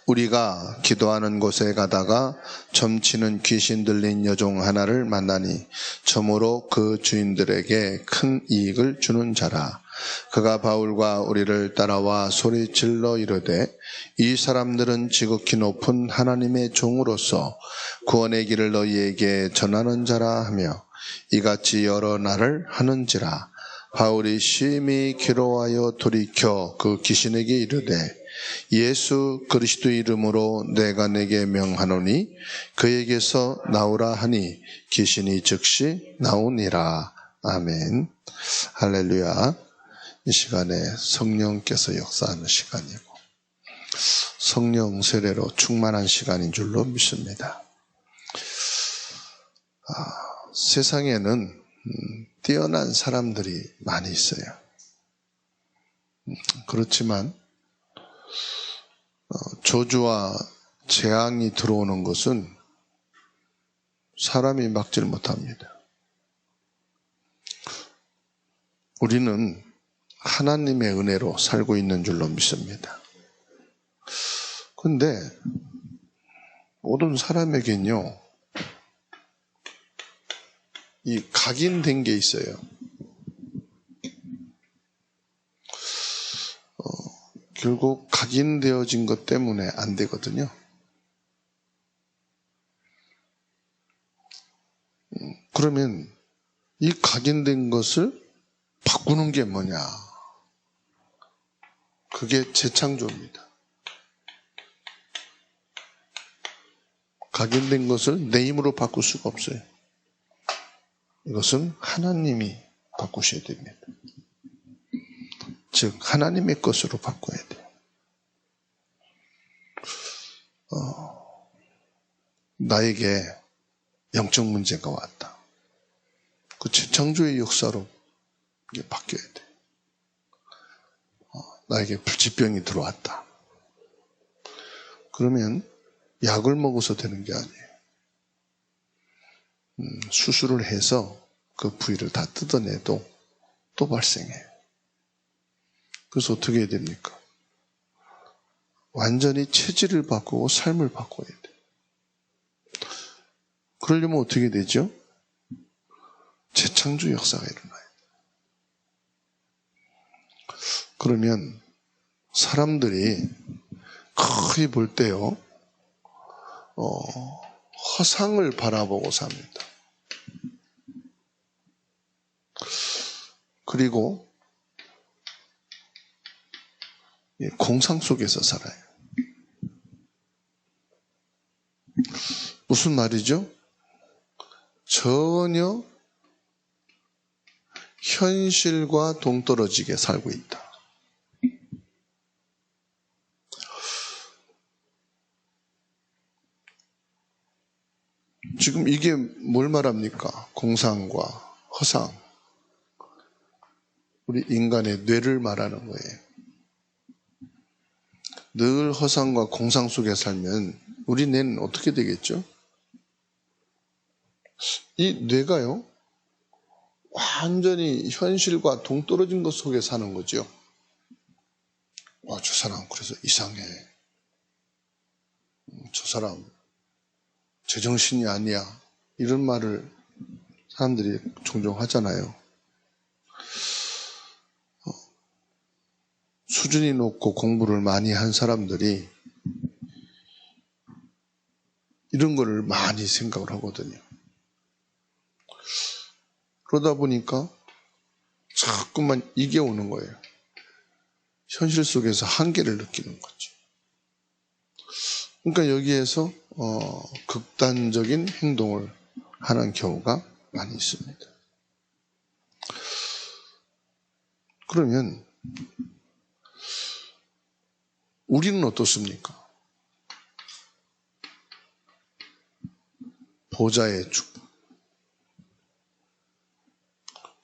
우리가 기도하는 곳에 가다가 점치는 귀신 들린 여종 하나를 만나니 점으로 그 주인들에게 큰 이익을 주는 자라. 그가 바울과 우리를 따라와 소리질러 이르되 이 사람들은 지극히 높은 하나님의 종으로서 구원의 길을 너희에게 전하는 자라 하며 이같이 여러 날을 하는지라. 바울이 심히 괴로워하여 돌이켜 그 귀신에게 이르되 예수 그리스도 이름으로 내가 내게 명하노니 그에게서 나오라 하니 귀신이 즉시 나오니라. 아멘. 할렐루야. 이 시간에 성령께서 역사하는 시간이고 성령 세례로 충만한 시간인 줄로 믿습니다. 세상에는 뛰어난 사람들이 많이 있어요. 그렇지만 저주와 재앙이 들어오는 것은 사람이 막질 못합니다. 우리는 하나님의 은혜로 살고 있는 줄로 믿습니다. 그런데 모든 사람에겐요, 이 각인된 게 있어요. 결국 각인되어진 것 때문에 안 되거든요. 그러면 이 각인된 것을 바꾸는 게 뭐냐? 그게 재창조입니다. 각인된 것을 내 힘으로 바꿀 수가 없어요. 이것은 하나님이 바꾸셔야 됩니다. 즉 하나님의 것으로 바꿔야 돼요. 나에게 영적 문제가 왔다. 그 재창조의 역사로 이게 바뀌어야 돼요. 나에게 불치병이 들어왔다. 그러면 약을 먹어서 되는 게 아니에요. 수술을 해서 그 부위를 다 뜯어내도 또 발생해요. 그래서 어떻게 해야 됩니까? 완전히 체질을 바꾸고 삶을 바꿔야 돼요. 그러려면 어떻게 되죠? 재창조 역사가 일어나요. 그러면 사람들이 거의 볼 때요, 허상을 바라보고 삽니다. 그리고 공상 속에서 살아요. 무슨 말이죠? 전혀 현실과 동떨어지게 살고 있다. 지금 이게 뭘 말합니까? 공상과 허상. 우리 인간의 뇌를 말하는 거예요. 늘 허상과 공상 속에 살면 우리 뇌는 어떻게 되겠죠? 이 뇌가요, 완전히 현실과 동떨어진 것 속에 사는 거죠. 저 사람 그래서 이상해. 저 사람 제정신이 아니야. 이런 말을 사람들이 종종 하잖아요. 수준이 높고 공부를 많이 한 사람들이 이런 거를 많이 생각을 하거든요. 그러다 보니까 자꾸만 이게 오는 거예요. 현실 속에서 한계를 느끼는 거죠. 그러니까 여기에서 극단적인 행동을 하는 경우가 많이 있습니다. 그러면 우리는 어떻습니까? 보좌의 축복.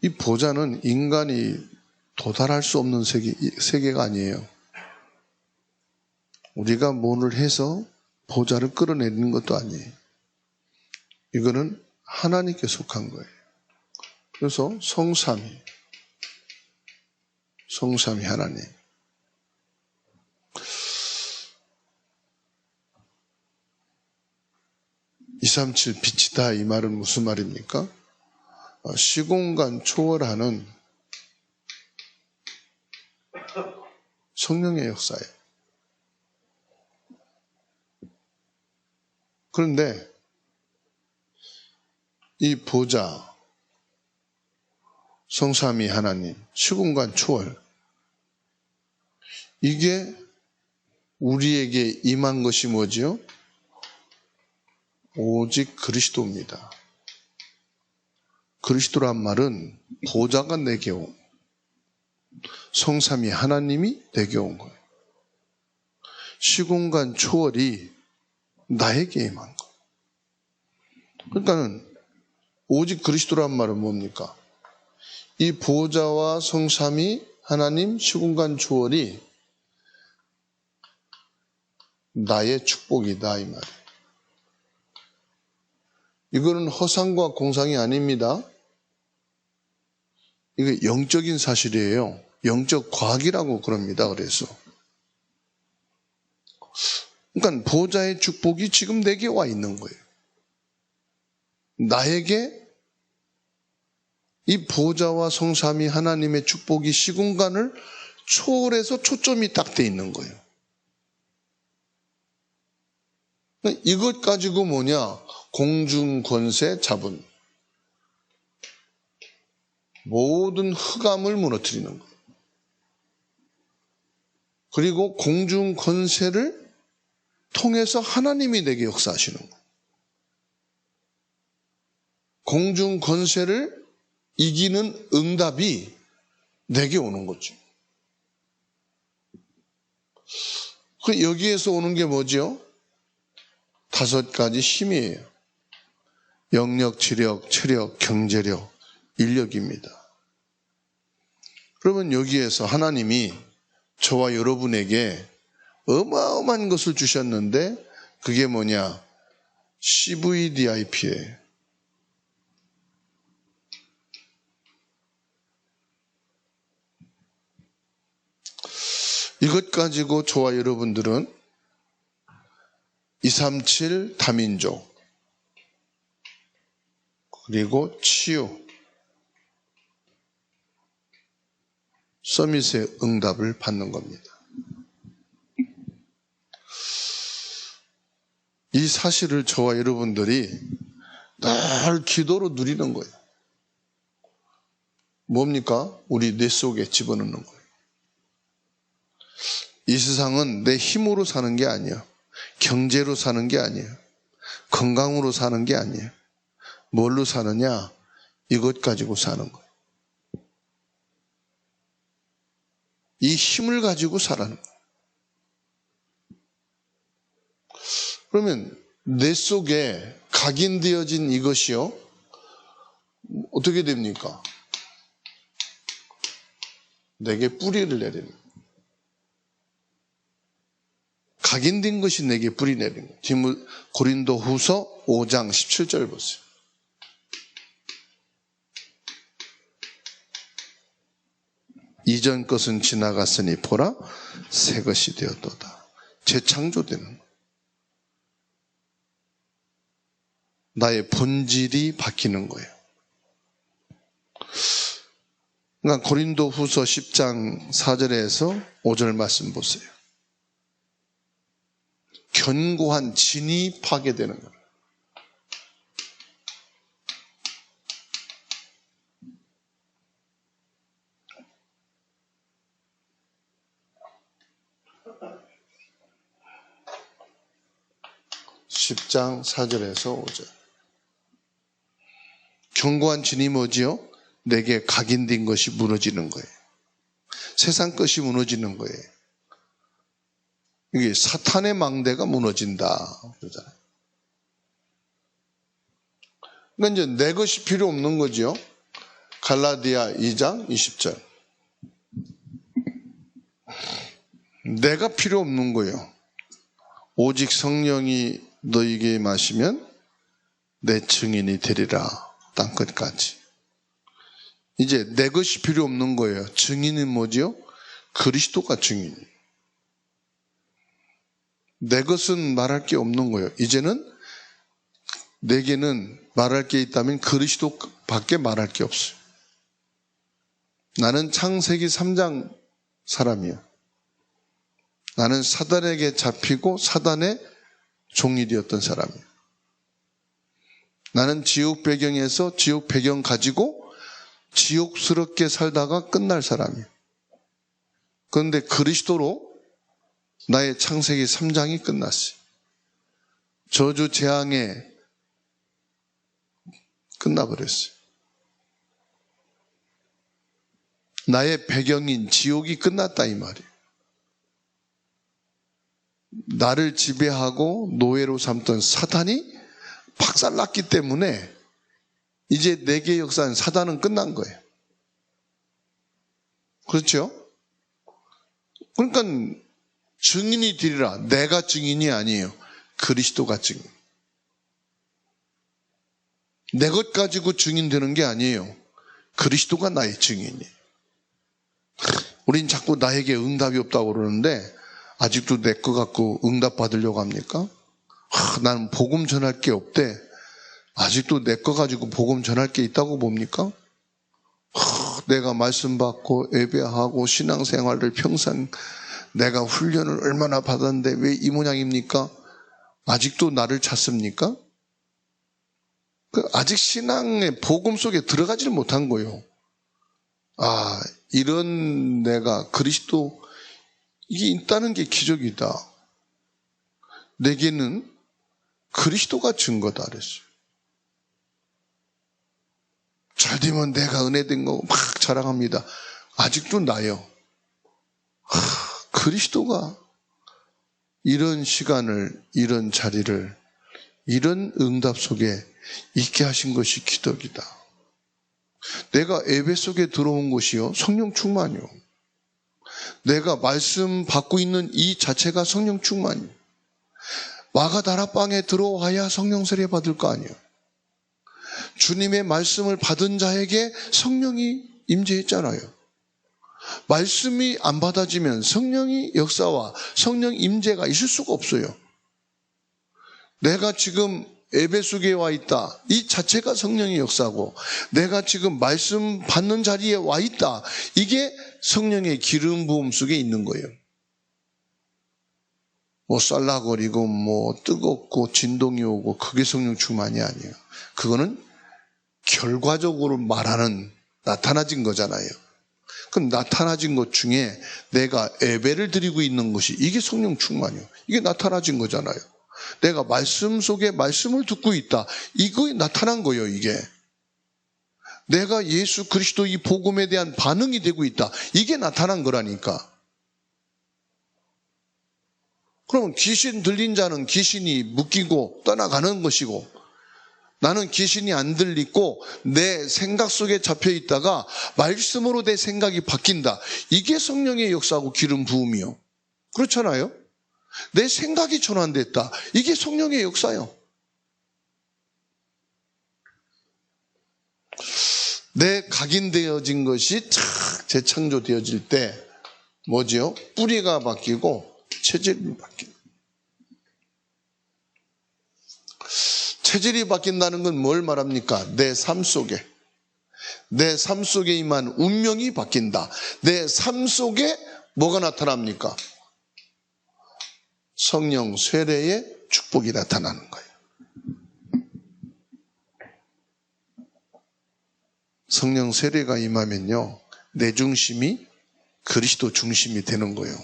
이 보좌는 인간이 도달할 수 없는 세계가 아니에요. 우리가 뭔을 해서 보좌를 끌어내리는 것도 아니에요. 이거는 하나님께 속한 거예요. 그래서 성삼위 하나님. 237 빛이다 이 말은 무슨 말입니까? 시공간 초월하는 성령의 역사예요. 그런데 이 보좌, 성삼위 하나님, 시공간 초월, 이게 우리에게 임한 것이 뭐지요? 오직 그리스도입니다. 그리스도란 말은 보좌가 내게 온, 성삼위 하나님이 내게 온 거예요. 시공간 초월이 나에게 임한 거예요. 그러니까는 오직 그리스도란 말은 뭡니까? 이 보좌와 성삼위 하나님 시공간 초월이 나의 축복이다 이 말이에요. 이거는 허상과 공상이 아닙니다. 이게 영적인 사실이에요. 영적 과학이라고 그럽니다. 그래서 그러니까 보좌의 축복이 지금 내게 와 있는 거예요. 나에게 이 보좌와 성삼위 하나님의 축복이 시공간을 초월해서 초점이 딱 돼 있는 거예요. 이것 가지고 뭐냐? 공중권세 자본. 모든 흑암을 무너뜨리는 거예요. 그리고 공중권세를 통해서 하나님이 내게 역사하시는 거예요. 공중권세를 이기는 응답이 내게 오는 거죠. 여기에서 오는 게 뭐죠? 5가지 힘이에요. 영력, 지력, 체력, 경제력, 인력입니다. 그러면 여기에서 하나님이 저와 여러분에게 어마어마한 것을 주셨는데 그게 뭐냐? CVDIP예요. 이것 가지고 저와 여러분들은 237 다민족 그리고 치유 서밋의 응답을 받는 겁니다. 이 사실을 저와 여러분들이 늘 기도로 누리는 거예요. 뭡니까? 우리 뇌 속에 집어넣는 거예요. 이 세상은 내 힘으로 사는 게 아니에요. 경제로 사는 게 아니에요. 건강으로 사는 게 아니에요. 뭘로 사느냐? 이것 가지고 사는 거예요. 이 힘을 가지고 살아는 거예요. 그러면 뇌 속에 각인되어진 이것이요, 어떻게 됩니까? 내게 뿌리를 내리는 거예요. 각인된 것이 내게 뿌리 내리는 거예요. 고린도후서 5장 17절 보세요. 이전 것은 지나갔으니 보라 새 것이 되었도다. 재창조되는 거예요. 나의 본질이 바뀌는 거예요. 그러니까 고린도후서 10장 4절에서 5절 말씀 보세요. 견고한 진이 파괴되는 거예요. (10장 4절에서 5절) 견고한 진이 뭐지요? 내게 각인된 것이 무너지는 거예요. 세상 것이 무너지는 거예요. 이게 사탄의 망대가 무너진다 그러잖아요. 그러니까 이제 내 것이 필요 없는 거죠. 갈라디아 2장 20절. 내가 필요 없는 거예요. 오직 성령이 너희에게 마시면 내 증인이 되리라. 땅끝까지. 이제 내 것이 필요 없는 거예요. 증인은 뭐지요? 그리스도가 증인이에요. 내 것은 말할 게 없는 거예요. 이제는 내게는 말할 게 있다면 그리스도밖에 말할 게 없어요. 나는 창세기 3장 사람이요. 나는 사단에게 잡히고 사단의 종이 되었던 사람이에요. 나는 지옥 배경에서 지옥 배경 가지고 지옥스럽게 살다가 끝날 사람이에요. 그런데 그리스도로 나의 창세기 3장이 끝났어요. 저주 재앙에 끝나버렸어요. 나의 배경인 지옥이 끝났다 이 말이에요. 나를 지배하고 노예로 삼던 사단이 박살났기 때문에 이제 내게 역사한 사단은 끝난 거예요. 그렇죠? 그러니까 증인이 되리라. 내가 증인이 아니에요. 그리스도가 증인. 내 것 가지고 증인되는 게 아니에요. 그리스도가 나의 증인이에요. 우린 자꾸 나에게 응답이 없다고 그러는데 아직도 내 거 갖고 응답 받으려고 합니까? 나는 복음 전할 게 없대. 아직도 내 거 가지고 복음 전할 게 있다고 봅니까? 내가 말씀 받고 예배하고 신앙생활을 평생 내가 훈련을 얼마나 받았는데 왜 이 모양입니까? 아직도 나를 찾습니까? 아직 신앙의 복음 속에 들어가지를 못한 거예요. 이런 내가 그리스도 이게 있다는 게 기적이다. 내게는 그리스도가 증거다 그랬어요. 잘 되면 내가 은혜된 거 막 자랑합니다. 아직도 나요. 그리스도가 이런 시간을, 이런 자리를, 이런 응답 속에 있게 하신 것이 기적이다. 내가 예배 속에 들어온 것이요, 성령 충만이요. 내가 말씀 받고 있는 이 자체가 성령 충만이요. 마가다락방에 들어와야 성령 세례 받을 거 아니에요. 주님의 말씀을 받은 자에게 성령이 임재했잖아요. 말씀이 안 받아지면 성령의 역사와 성령 임재가 있을 수가 없어요. 내가 지금 예배 속에 와 있다. 이 자체가 성령의 역사고, 내가 지금 말씀 받는 자리에 와 있다. 이게 성령의 기름 부음 속에 있는 거예요. 쌀라거리고 뜨겁고 진동이 오고 그게 성령 충만이 아니에요. 그거는 결과적으로 말하는 나타나진 거잖아요. 그럼 나타나진 것 중에 내가 예배를 드리고 있는 것이 이게 성령 충만이에요. 이게 나타나진 거잖아요. 내가 말씀 속에 말씀을 듣고 있다. 이거에 나타난 거예요, 이게. 내가 예수 그리스도 이 복음에 대한 반응이 되고 있다. 이게 나타난 거라니까. 그러면 귀신 들린 자는 귀신이 묶이고 떠나가는 것이고, 나는 귀신이 안 들리고 내 생각 속에 잡혀 있다가 말씀으로 내 생각이 바뀐다. 이게 성령의 역사고 기름 부음이요. 그렇잖아요? 내 생각이 전환됐다. 이게 성령의 역사요. 내 각인되어진 것이 착 재창조되어질 때 뭐지요? 뿌리가 바뀌고 체질이 바뀌고. 체질이 바뀐다는 건 뭘 말합니까? 내 삶 속에. 내 삶 속에 임한 운명이 바뀐다. 내 삶 속에 뭐가 나타납니까? 성령 세례의 축복이 나타나는 거예요. 성령 세례가 임하면요, 내 중심이 그리스도 중심이 되는 거예요.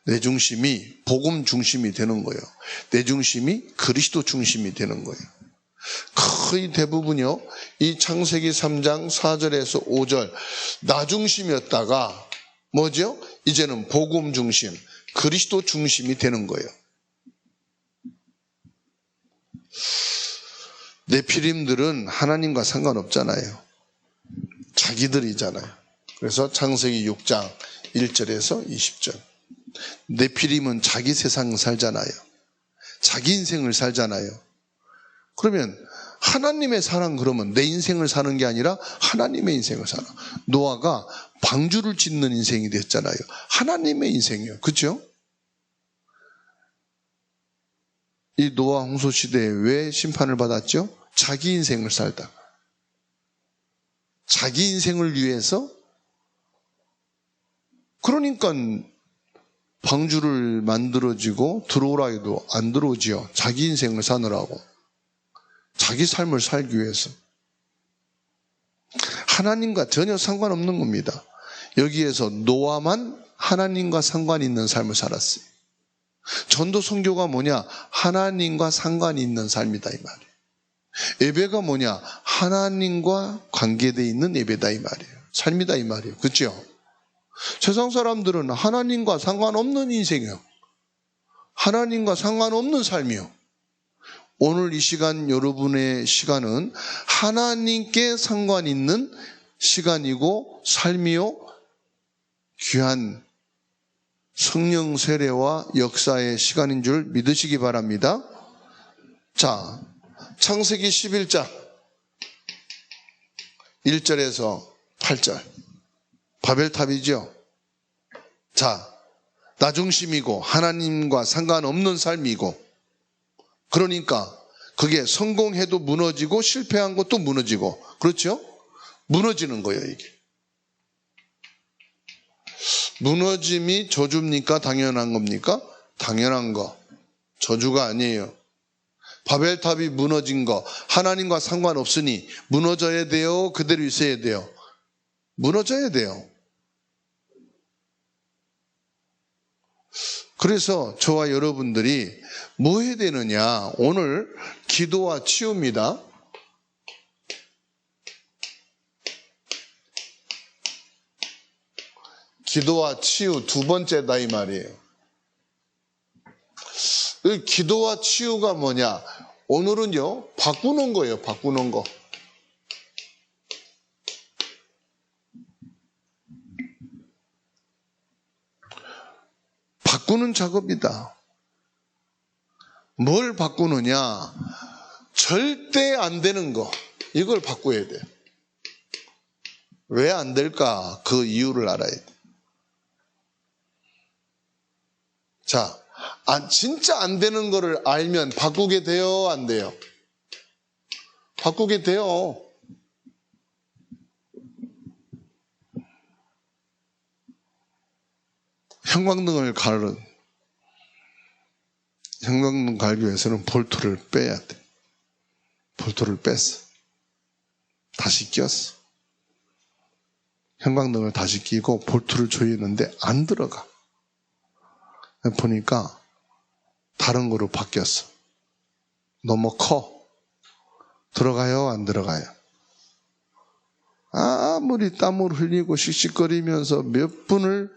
내 중심이 복음 중심이 되는 거예요. 내 중심이 그리스도 중심이 되는 거예요. 거의 대부분요, 이 창세기 3장 4절에서 5절 나 중심이었다가 뭐죠? 이제는 복음 중심, 그리스도 중심이 되는 거예요. 네피림들은 하나님과 상관없잖아요. 자기들이잖아요. 그래서 창세기 6장 1절에서 20절. 네피림은 자기 세상 살잖아요. 자기 인생을 살잖아요. 그러면 하나님의 사랑, 그러면 내 인생을 사는 게 아니라 하나님의 인생을 살아. 노아가 방주를 짓는 인생이 됐잖아요. 하나님의 인생이에요. 그렇죠? 이 노아 홍수 시대에 왜 심판을 받았죠? 자기 인생을 살다. 자기 인생을 위해서. 그러니까 방주를 만들어지고 들어오라 해도 안 들어오지요. 자기 인생을 사느라고. 자기 삶을 살기 위해서. 하나님과 전혀 상관없는 겁니다. 여기에서 노아만 하나님과 상관이 있는 삶을 살았어요. 전도 선교가 뭐냐? 하나님과 상관이 있는 삶이다 이 말이에요. 예배가 뭐냐? 하나님과 관계되어 있는 예배다 이 말이에요. 삶이다 이 말이에요. 그렇죠? 세상 사람들은 하나님과 상관없는 인생이요. 하나님과 상관없는 삶이요. 오늘 이 시간 여러분의 시간은 하나님께 상관 있는 시간이고 삶이요. 귀한 성령 세례와 역사의 시간인 줄 믿으시기 바랍니다. 자, 창세기 11장 1절에서 8절. 바벨탑이죠. 자, 나 중심이고 하나님과 상관없는 삶이고, 그러니까 그게 성공해도 무너지고 실패한 것도 무너지고, 그렇죠? 무너지는 거예요 이게. 무너짐이 저주입니까? 당연한 겁니까? 당연한 거. 저주가 아니에요. 바벨탑이 무너진 거 하나님과 상관없으니 무너져야 돼요? 그대로 있어야 돼요? 무너져야 돼요. 그래서 저와 여러분들이 뭐 해야 되느냐? 오늘 기도와 치유입니다. 기도와 치유 두 번째다 이 말이에요. 이 기도와 치유가 뭐냐? 오늘은요, 바꾸는 거예요. 바꾸는 거. 바꾸는 작업이다. 뭘 바꾸느냐? 절대 안 되는 거. 이걸 바꿔야 돼. 왜 안 될까? 그 이유를 알아야 돼. 자, 진짜 안 되는 거를 알면 바꾸게 돼요? 안 돼요? 바꾸게 돼요. 형광등을 형광등 갈기 위해서는 볼트를 빼야 돼. 볼트를 뺐어. 다시 끼웠어. 형광등을 다시 끼고 볼트를 조이는데 안 들어가. 보니까 다른 거로 바뀌었어. 너무 커. 들어가요? 안 들어가요? 아무리 땀을 흘리고 씩씩거리면서 몇 분을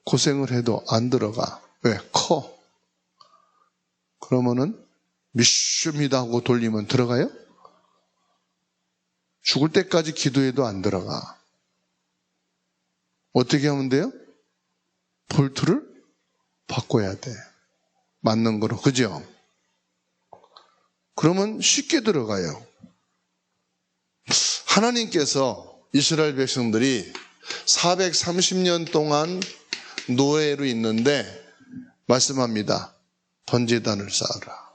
고생을 해도 안 들어가. 왜? 커. 그러면은 미슈입니다 하고 돌리면 들어가요? 죽을 때까지 기도해도 안 들어가. 어떻게 하면 돼요? 볼트를 바꿔야 돼. 맞는 거로. 그죠? 그러면 쉽게 들어가요. 하나님께서 이스라엘 백성들이 430년 동안 노예로 있는데 말씀합니다. 번제단을 쌓아라.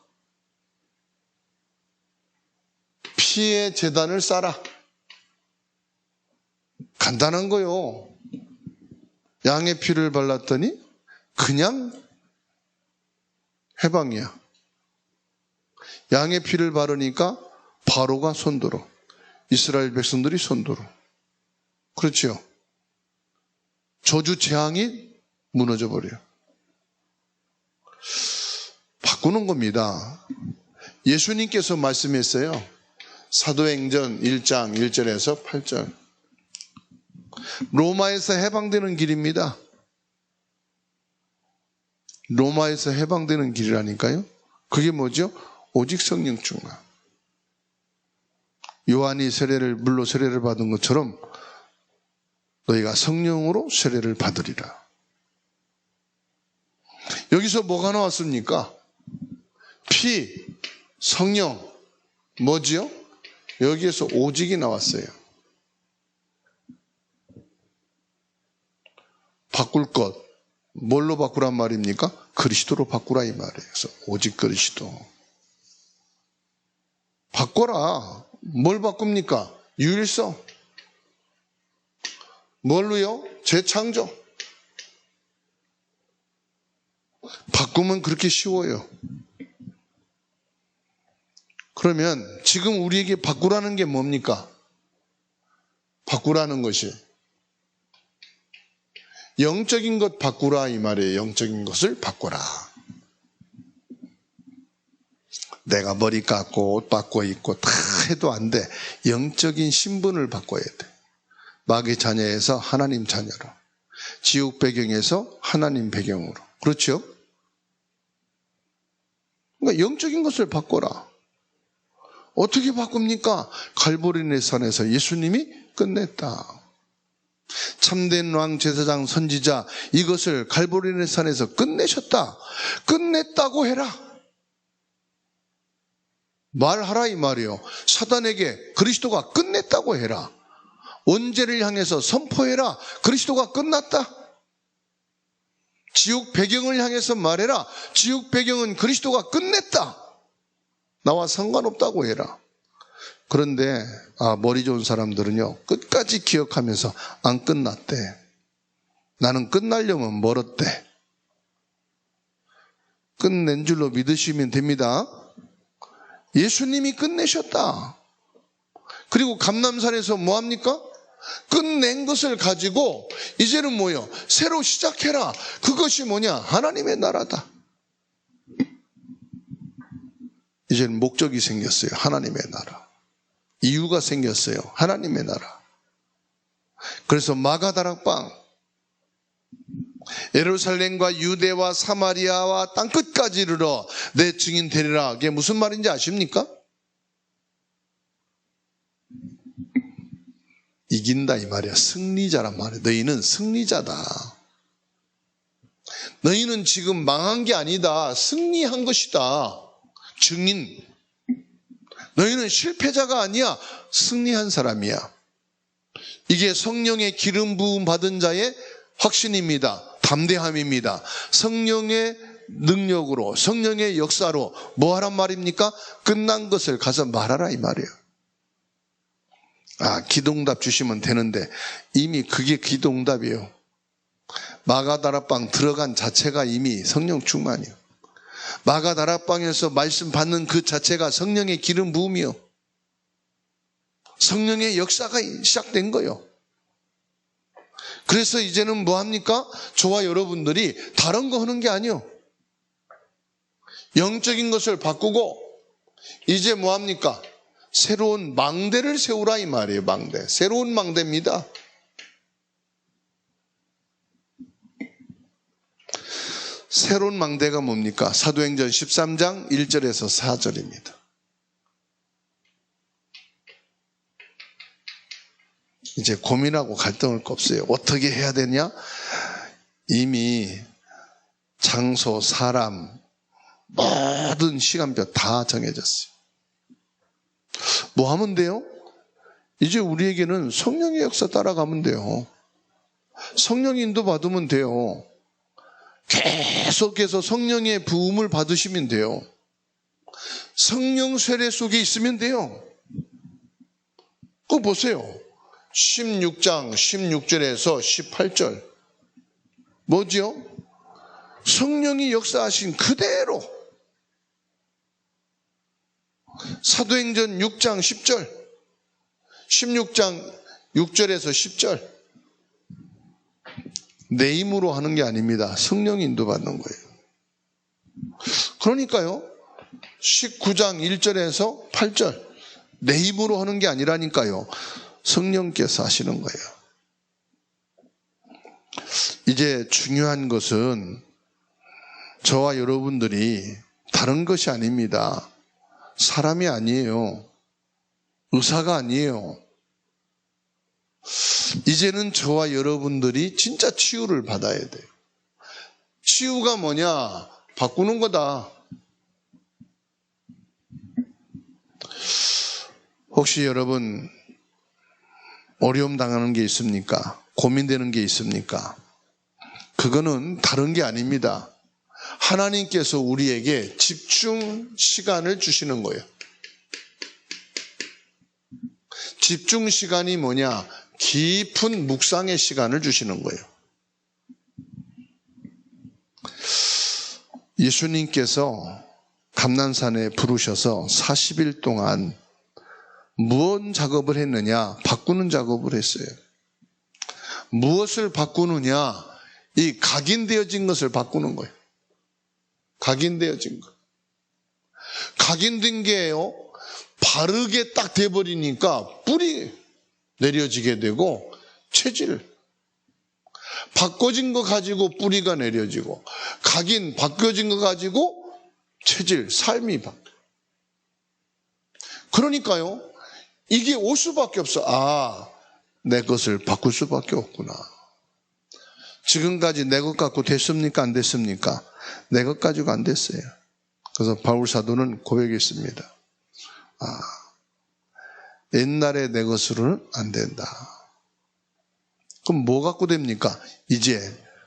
피의 제단을 쌓아라. 간단한 거요. 양의 피를 발랐더니 그냥 해방이야. 양의 피를 바르니까 바로가 손들어. 이스라엘 백성들이 손들어. 그렇죠? 저주 재앙이 무너져 버려요. 바꾸는 겁니다. 예수님께서 말씀했어요. 사도행전 1장 1절에서 8절. 로마에서 해방되는 길입니다. 로마에서 해방되는 길이라니까요. 그게 뭐죠? 오직 성령 충만. 요한이 물로 세례를 받은 것처럼 너희가 성령으로 세례를 받으리라. 여기서 뭐가 나왔습니까? 피, 성령, 뭐지요? 여기에서 오직이 나왔어요. 바꿀 것, 뭘로 바꾸란 말입니까? 그리스도로 바꾸라 이 말이에요. 그래서 오직 그리스도. 바꿔라. 뭘 바꿉니까? 유일성. 뭘로요? 재창조. 바꾸면 그렇게 쉬워요. 그러면 지금 우리에게 바꾸라는 게 뭡니까? 바꾸라는 것이 영적인 것 바꾸라 이 말이에요. 영적인 것을 바꾸라. 내가 머리 깎고 옷 바꿔 입고 다 해도 안 돼. 영적인 신분을 바꿔야 돼. 마귀 자녀에서 하나님 자녀로, 지옥 배경에서 하나님 배경으로. 그렇죠? 그러니까 영적인 것을 바꿔라. 어떻게 바꿉니까? 갈보리네 산에서 예수님이 끝냈다. 참된 왕, 제사장, 선지자, 이것을 갈보리네 산에서 끝내셨다. 끝냈다고 해라. 말하라 이 말이요. 사단에게 그리스도가 끝냈다고 해라. 원죄를 향해서 선포해라. 그리스도가 끝났다. 지옥 배경을 향해서 말해라. 지옥 배경은 그리스도가 끝냈다. 나와 상관없다고 해라. 그런데 머리 좋은 사람들은요, 끝까지 기억하면서 안 끝났대. 나는 끝나려면 멀었대. 끝낸 줄로 믿으시면 됩니다. 예수님이 끝내셨다. 그리고 감람산에서 뭐합니까? 끝낸 것을 가지고 이제는 뭐요? 새로 시작해라. 그것이 뭐냐? 하나님의 나라다. 이제는 목적이 생겼어요. 하나님의 나라. 이유가 생겼어요. 하나님의 나라. 그래서 마가다락방, 예루살렘과 유대와 사마리아와 땅끝까지 이르러 내 증인 되리라. 이게 무슨 말인지 아십니까? 이긴다 이 말이야. 승리자란 말이야. 너희는 승리자다. 너희는 지금 망한 게 아니다. 승리한 것이다. 증인. 너희는 실패자가 아니야. 승리한 사람이야. 이게 성령의 기름 부음 받은 자의 확신입니다. 담대함입니다. 성령의 능력으로, 성령의 역사로 뭐 하란 말입니까? 끝난 것을 가서 말하라 이 말이에요. 기도응답 주시면 되는데 이미 그게 기도응답이에요. 마가다락방 들어간 자체가 이미 성령 충만이에요. 마가다락방에서 말씀 받는 그 자체가 성령의 기름 부음이요. 성령의 역사가 시작된 거예요. 그래서 이제는 뭐합니까? 저와 여러분들이 다른 거 하는 게 아니에요. 영적인 것을 바꾸고 이제 뭐합니까? 새로운 망대를 세우라 이 말이에요. 망대. 새로운 망대입니다. 새로운 망대가 뭡니까? 사도행전 13장 1절에서 4절입니다. 이제 고민하고 갈등할 거 없어요. 어떻게 해야 되냐? 이미 장소, 사람, 모든 시간표 다 정해졌어요. 뭐 하면 돼요? 이제 우리에게는 성령의 역사 따라가면 돼요. 성령 인도 받으면 돼요. 계속해서 성령의 부음을 받으시면 돼요. 성령 세례 속에 있으면 돼요. 그거 보세요. 16장 16절에서 18절 뭐지요? 성령이 역사하신 그대로. 사도행전 6장 10절 16장 6절에서 10절 내 힘으로 하는 게 아닙니다. 성령 인도받는 거예요. 그러니까요 19장 1절에서 8절 내 힘으로 하는 게 아니라니까요. 성령께서 하시는 거예요. 이제 중요한 것은 저와 여러분들이 다른 것이 아닙니다. 사람이 아니에요. 의사가 아니에요. 이제는 저와 여러분들이 진짜 치유를 받아야 돼요. 치유가 뭐냐? 바꾸는 거다. 혹시 여러분 어려움 당하는 게 있습니까? 고민되는 게 있습니까? 그거는 다른 게 아닙니다. 하나님께서 우리에게 집중 시간을 주시는 거예요. 집중 시간이 뭐냐? 깊은 묵상의 시간을 주시는 거예요. 예수님께서 감난산에 부르셔서 40일 동안 무엇 작업을 했느냐? 바꾸는 작업을 했어요. 무엇을 바꾸느냐? 이 각인되어진 것을 바꾸는 거예요. 각인되어진 것. 각인된 게요, 바르게 딱 돼버리니까 뿔이 내려지게 되고 체질. 바꿔진 거 가지고 뿌리가 내려지고, 각인, 바뀌어진 거 가지고 체질, 삶이 바뀌어요. 그러니까요, 이게 올 수밖에 없어. 아, 내 것을 바꿀 수밖에 없구나. 지금까지 내 것 갖고 됐습니까? 안 됐습니까? 내 것 가지고 안 됐어요. 그래서 바울 사도는 고백했습니다. 아, 옛날에 내 것으로는 안 된다. 그럼 뭐 갖고 됩니까? 이제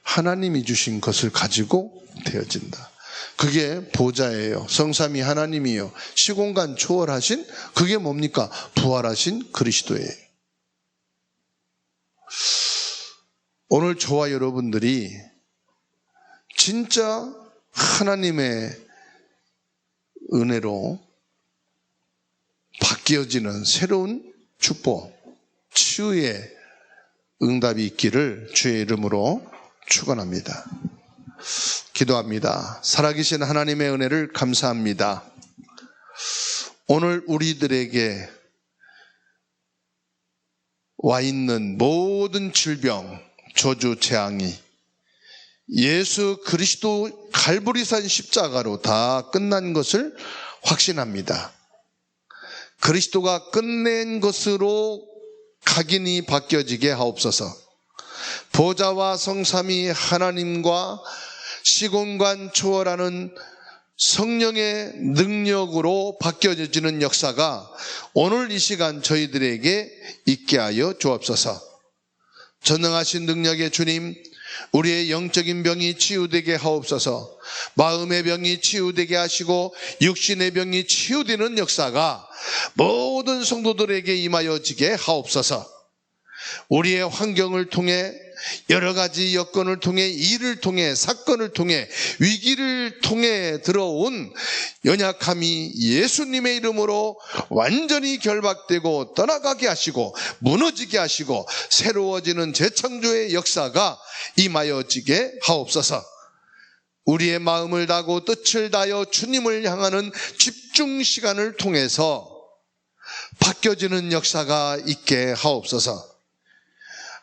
하나님이 주신 것을 가지고 되어진다. 그게 보좌예요. 성삼위 하나님이요. 시공간 초월하신, 그게 뭡니까? 부활하신 그리스도예요. 오늘 저와 여러분들이 진짜 하나님의 은혜로 바뀌어지는 새로운 축복, 치유의 응답이 있기를 주의 이름으로 축원합니다. 기도합니다. 살아계신 하나님의 은혜를 감사합니다. 오늘 우리들에게 와 있는 모든 질병, 저주, 재앙이 예수 그리스도 갈보리산 십자가로 다 끝난 것을 확신합니다. 그리스도가 끝낸 것으로 각인이 바뀌어지게 하옵소서. 보좌와 성삼위 하나님과 시공간 초월하는 성령의 능력으로 바뀌어지는 역사가 오늘 이 시간 저희들에게 있게 하여 주옵소서. 전능하신 능력의 주님, 우리의 영적인 병이 치유되게 하옵소서. 마음의 병이 치유되게 하시고 육신의 병이 치유되는 역사가 모든 성도들에게 임하여지게 하옵소서. 우리의 환경을 통해, 여러 가지 여건을 통해, 일을 통해, 사건을 통해, 위기를 통해 들어온 연약함이 예수님의 이름으로 완전히 결박되고 떠나가게 하시고 무너지게 하시고 새로워지는 재창조의 역사가 임하여지게 하옵소서. 우리의 마음을 다하고 뜻을 다하여 주님을 향하는 집중 시간을 통해서 바뀌어지는 역사가 있게 하옵소서.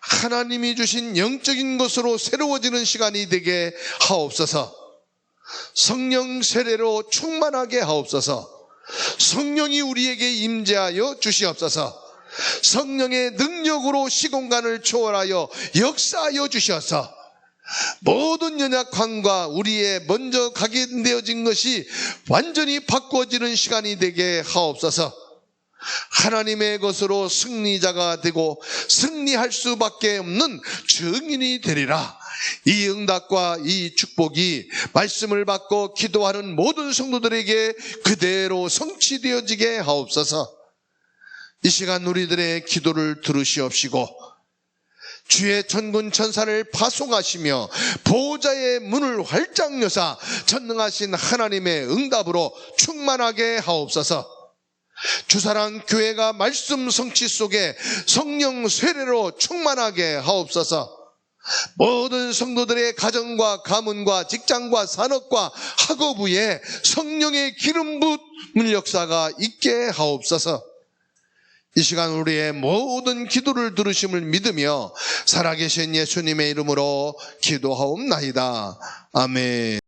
하나님이 주신 영적인 것으로 새로워지는 시간이 되게 하옵소서. 성령 세례로 충만하게 하옵소서. 성령이 우리에게 임재하여 주시옵소서. 성령의 능력으로 시공간을 초월하여 역사하여 주셔서 모든 연약함과 우리의 먼저 각인되어진 것이 완전히 바꿔지는 시간이 되게 하옵소서. 하나님의 것으로 승리자가 되고 승리할 수밖에 없는 증인이 되리라. 이 응답과 이 축복이 말씀을 받고 기도하는 모든 성도들에게 그대로 성취되어지게 하옵소서. 이 시간 우리들의 기도를 들으시옵시고 주의 천군 천사를 파송하시며 보호자의 문을 활짝 여사 전능하신 하나님의 응답으로 충만하게 하옵소서. 주사랑 교회가 말씀 성취 속에 성령 세례로 충만하게 하옵소서. 모든 성도들의 가정과 가문과 직장과 산업과 학업부에 성령의 기름 붓는 역사가 있게 하옵소서. 이 시간 우리의 모든 기도를 들으심을 믿으며 살아계신 예수님의 이름으로 기도하옵나이다. 아멘.